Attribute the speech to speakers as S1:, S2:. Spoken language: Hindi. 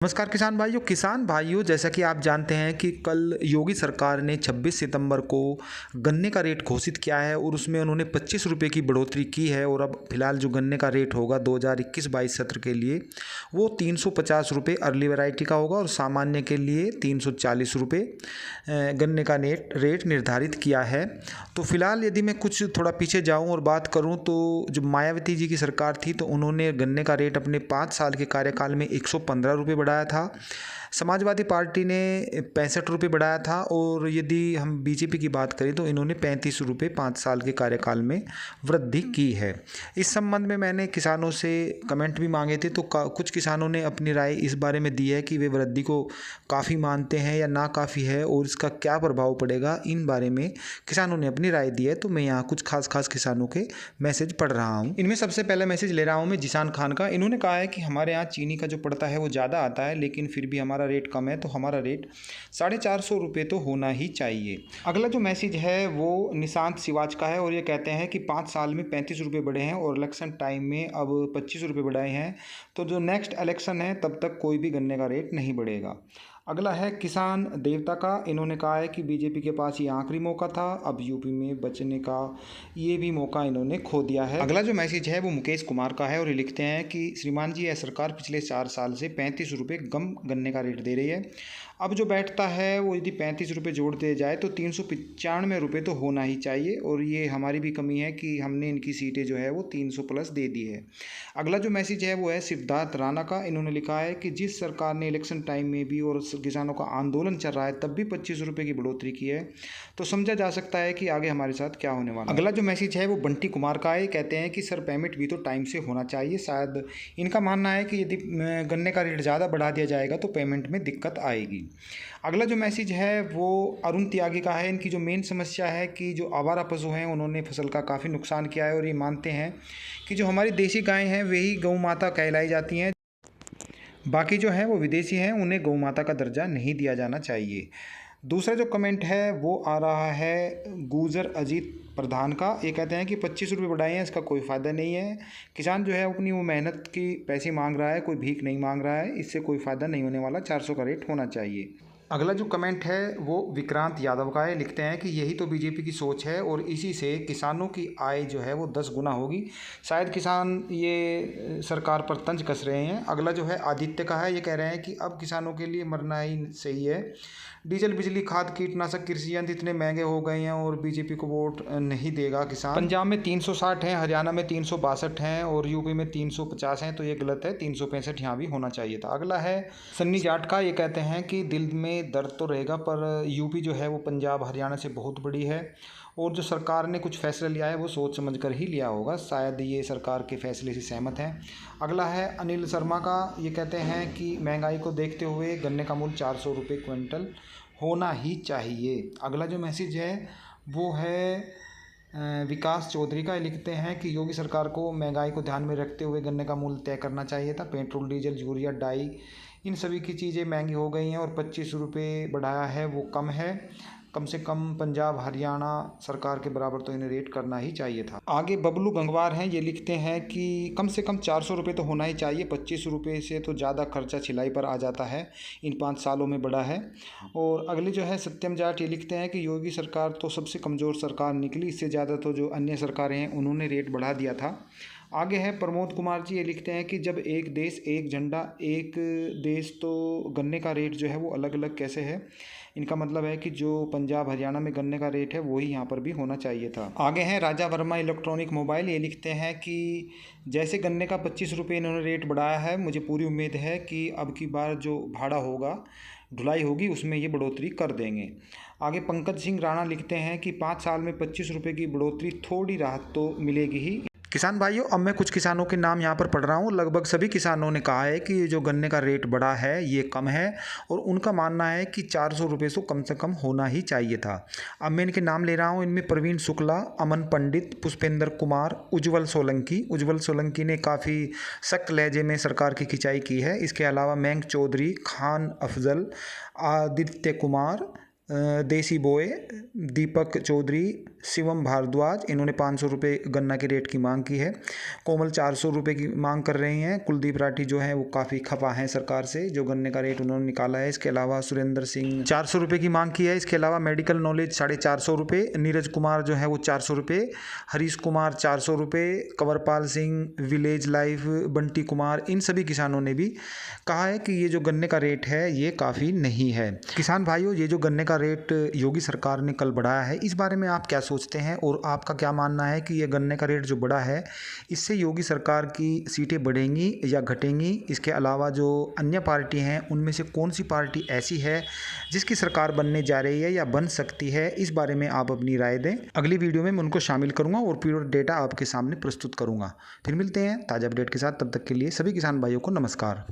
S1: नमस्कार किसान भाइयों, जैसा कि आप जानते हैं कि कल योगी सरकार ने 26 सितंबर को गन्ने का रेट घोषित किया है और उसमें उन्होंने 25 रुपये की बढ़ोतरी की है। और अब फिलहाल जो गन्ने का रेट होगा 2021-22 सत्र के लिए वो 350 रुपये अर्ली वैरायटी का होगा और सामान्य के लिए 340 रुपये गन्ने का रेट निर्धारित किया है। तो फिलहाल यदि मैं कुछ थोड़ा पीछे जाऊँ और बात करूँ तो जो मायावती जी की सरकार थी तो उन्होंने गन्ने का रेट अपने 5 साल के कार्यकाल में 115 रुपये बढ़ाया था। समाजवादी पार्टी ने 65 रुपये बढ़ाया था और यदि हम बीजेपी की बात करें तो इन्होंने 35 रुपये 5 साल के कार्यकाल में वृद्धि की है। इस संबंध में मैंने किसानों से कमेंट भी मांगे थे तो कुछ किसानों ने अपनी राय इस बारे में दी है कि वे वृद्धि को काफ़ी मानते हैं या ना काफ़ी है और इसका क्या प्रभाव पड़ेगा, इन बारे में किसानों ने अपनी राय दी है। तो मैं यहाँ कुछ खास किसानों के मैसेज पढ़ रहा हूँ। इनमें सबसे पहला मैसेज ले रहा हूँ मैं जिसान खान का। इन्होंने कहा है कि हमारे यहाँ चीनी का जो पड़ता है वो ज़्यादा आता है लेकिन फिर भी हमारा रेट कम है, तो हमारा रेट 450 रुपये तो होना ही चाहिए। अगला जो मैसेज है वो निशांत शिवाज का है और ये कहते हैं कि 5 साल में 35 रुपये बढ़े हैं और इलेक्शन टाइम में अब 25 रुपये बढ़ाए हैं, तो जो नेक्स्ट इलेक्शन है तब तक कोई भी गन्ने का रेट नहीं बढ़ेगा। अगला है किसान देवता का। इन्होंने कहा है कि बीजेपी के पास ये आखिरी मौका था, अब यूपी में बचने का ये भी मौका इन्होंने खो दिया है। अगला जो मैसेज है वो मुकेश कुमार का है और ये लिखते हैं कि श्रीमान जी, यह सरकार पिछले 4 साल से 35 रुपये कम गन्ने का रेट दे रही है। अब जो बैठता है वो यदि 35 रुपये जोड़ दिए जाए तो 395 रुपये तो होना ही चाहिए और ये हमारी भी कमी है कि हमने इनकी सीटें जो है वो 300 प्लस दे दी है। अगला जो मैसेज है वो है सिद्धार्थ राणा का। इन्होंने लिखा है कि जिस सरकार ने इलेक्शन टाइम में भी और किसानों का आंदोलन चल रहा है तब भी 25 रुपये की बढ़ोतरी की है, तो समझा जा सकता है कि आगे हमारे साथ क्या होने वाला है। अगला जो मैसेज है वो बंटी कुमार का है। कहते हैं कि सर पेमेंट भी तो टाइम से होना चाहिए। शायद इनका मानना है कि यदि गन्ने का रेट ज़्यादा बढ़ा दिया जाएगा तो पेमेंट में दिक्कत आएगी। अगला जो मैसेज है वो अरुण त्यागी का है। इनकी जो मेन समस्या है कि जो आवारा पशु हैं उन्होंने फसल का काफ़ी नुकसान किया है और ये मानते हैं कि जो हमारी देसी गायें हैं वही गौ माता कहलाई जाती हैं, बाकी जो हैं वो विदेशी हैं, उन्हें गौ माता का दर्जा नहीं दिया जाना चाहिए। दूसरा जो कमेंट है वो आ रहा है गुजर अजीत प्रधान का। ये कहते हैं कि 25 रुपये बढ़ाए हैं, इसका कोई फ़ायदा नहीं है। किसान जो है अपनी वो मेहनत की पैसे मांग रहा है, कोई भीख नहीं मांग रहा है, इससे कोई फ़ायदा नहीं होने वाला। 400 का रेट होना चाहिए। अगला जो कमेंट है वो विक्रांत यादव का है। लिखते हैं कि यही तो बीजेपी की सोच है और इसी से किसानों की आय जो है वो 10 गुना होगी। शायद किसान ये सरकार पर तंज कस रहे हैं। अगला जो है आदित्य का है। ये कह रहे हैं कि अब किसानों के लिए मरना ही सही है। डीजल, बिजली, खाद, कीटनाशक, कृषि यंत्र इतने महंगे हो गए हैं और बीजेपी को वोट नहीं देगा किसान। पंजाब में 360 हैं, हरियाणा में 362 हैं और यूपी में 350 हैं, तो ये गलत है। 365 यहाँ भी होना चाहिए था। अगला है सन्नी जाट का। ये कहते हैं कि दिल में दर्द तो रहेगा पर यूपी जो है वो पंजाब हरियाणा से बहुत बड़ी है और जो सरकार ने कुछ फैसला लिया है वो सोच समझ कर ही लिया होगा। शायद ये सरकार के फैसले से सहमत हैं। अगला है अनिल शर्मा का। ये कहते हैं कि महंगाई को देखते हुए गन्ने का मूल्य 400 रुपये क्विंटल होना ही चाहिए। अगला जो मैसेज है वो है विकास चौधरी का। लिखते हैं कि योगी सरकार को महंगाई को ध्यान में रखते हुए गन्ने का मूल्य तय करना चाहिए था। पेट्रोल, डीजल, यूरिया, डाई, इन सभी की चीज़ें महंगी हो गई हैं और 25 रुपये बढ़ाया है वो कम है। कम से कम पंजाब हरियाणा सरकार के बराबर तो इन्हें रेट करना ही चाहिए था। आगे बबलू गंगवार हैं। ये लिखते हैं कि कम से कम 400 रुपये तो होना ही चाहिए। 25 रुपये से तो ज़्यादा खर्चा छिलाई पर आ जाता है, इन 5 सालों में बढ़ा है। और अगले जो है सत्यम जाट, ये लिखते हैं कि योगी सरकार तो सबसे कमज़ोर सरकार निकली, इससे ज़्यादा तो जो अन्य सरकारें हैं उन्होंने रेट बढ़ा दिया था। आगे है प्रमोद कुमार जी। ये लिखते हैं कि जब एक देश एक झंडा एक देश, तो गन्ने का रेट जो है वो अलग अलग कैसे है। इनका मतलब है कि जो पंजाब हरियाणा में गन्ने का रेट है वही यहाँ पर भी होना चाहिए था। आगे हैं राजा वर्मा इलेक्ट्रॉनिक मोबाइल। ये लिखते हैं कि जैसे गन्ने का 25 रुपये इन्होंने रेट बढ़ाया है, मुझे पूरी उम्मीद है कि अब की बार जो भाड़ा होगा, ढुलाई होगी, उसमें ये बढ़ोतरी कर देंगे। आगे पंकज सिंह राणा लिखते हैं कि 5 साल में 25 रुपये की बढ़ोतरी, थोड़ी राहत तो मिलेगी ही। किसान भाइयों, अब मैं कुछ किसानों के नाम यहाँ पर पढ़ रहा हूँ। लगभग सभी किसानों ने कहा है कि जो गन्ने का रेट बढ़ा है ये कम है और उनका मानना है कि 400 रुपये से कम होना ही चाहिए था। अब मैं इनके नाम ले रहा हूँ। इनमें प्रवीण शुक्ला, अमन पंडित, पुष्पेंद्र कुमार, उज्जवल सोलंकी। उज्जवल सोलंकी ने काफ़ी सख्त लहजे में सरकार की खिंचाई की है। इसके अलावा मैंग चौधरी, खान अफजल, आदित्य कुमार, देसी बोए, दीपक चौधरी, शिवम भारद्वाज, इन्होंने 500 रुपये गन्ना के रेट की मांग की है। कोमल 400 रुपये की मांग कर रही हैं। कुलदीप राठी जो है वो काफ़ी खफा हैं सरकार से, जो गन्ने का रेट उन्होंने निकाला है। इसके अलावा सुरेंद्र सिंह 400 रुपये की मांग की है। इसके अलावा मेडिकल नॉलेज 450 रुपये, नीरज कुमार जो है वो 400 रुपये, हरीश कुमार 400 रुपये, कंवरपाल सिंह, विलेज लाइफ, बंटी कुमार, इन सभी किसानों ने भी कहा है कि ये जो गन्ने का रेट है ये काफ़ी नहीं है। किसान भाइयों, ये जो गन्ने का रेट योगी सरकार ने कल बढ़ाया है, इस बारे में आप क्या सोचते हैं और आपका क्या मानना है कि ये गन्ने का रेट जो बढ़ा है इससे योगी सरकार की सीटें बढ़ेंगी या घटेंगी? इसके अलावा जो अन्य पार्टी हैं उनमें से कौन सी पार्टी ऐसी है जिसकी सरकार बनने जा रही है या बन सकती है? इस बारे में आप अपनी राय दें। अगली वीडियो में मैं उनको शामिल करूँगा और पूरा डेटा आपके सामने प्रस्तुत करूँगा। फिर मिलते हैं ताज़ा अपडेट के साथ, तब तक के लिए सभी किसान भाइयों को नमस्कार।